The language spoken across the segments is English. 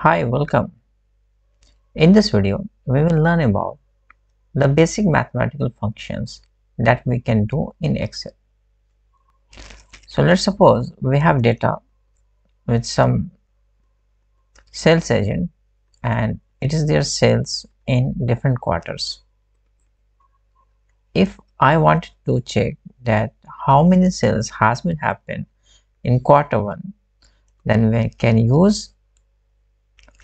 Hi, welcome. In this video, we will learn about the basic mathematical functions that we can do in Excel. So let's suppose we have data with some sales agent and it is their sales in different quarters. If I wanted to check that how many sales has been happened in quarter 1, then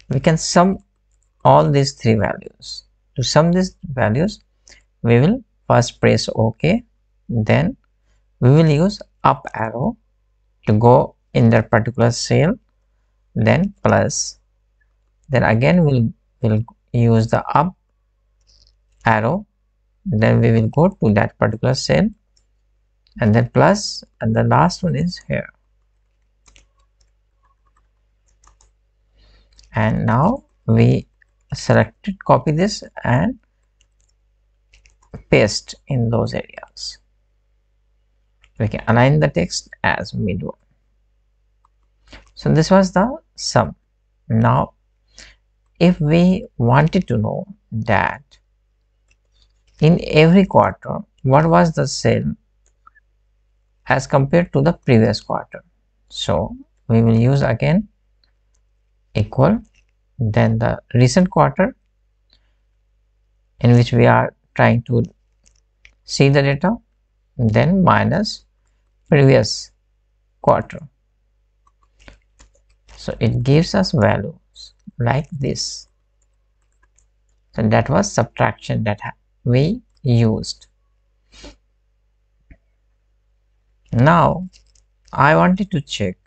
we can sum all these three values. To sum these values, we will first press OK, then we will use up arrow to go in that particular cell, then plus, then again we'll use the up arrow, then we will go to that particular cell and then plus, and the last one is here. And now we selected, copy this and paste in those areas. We can align the text as we do. So this was the sum. Now if we wanted to know that in every quarter what was the sale as compared to the previous quarter, so we will use again equal, then the recent quarter in which we are trying to see the data, then minus previous quarter. So it gives us values like this. So that was subtraction that we used. Now I wanted to check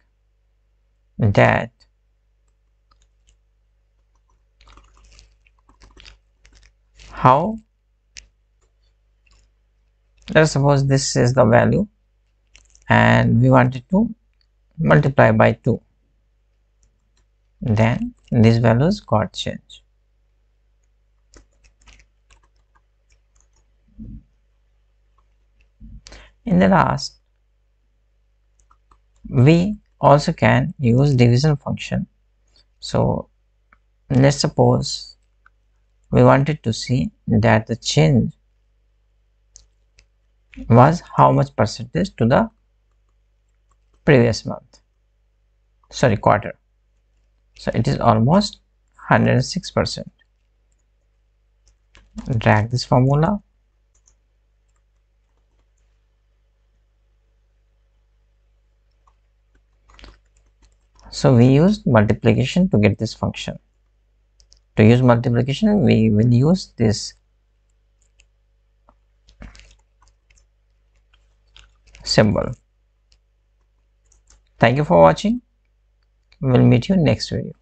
that how, let's suppose this is the value and we wanted to multiply by 2, then these values got changed. In the last, we also can use division function. So let's suppose we wanted to see that the change was how much percentage to the previous quarter. So it is almost 106%. Drag this formula. So we used multiplication to get this function. To use multiplication, we will use this symbol. Thank you for watching. We'll meet you next video.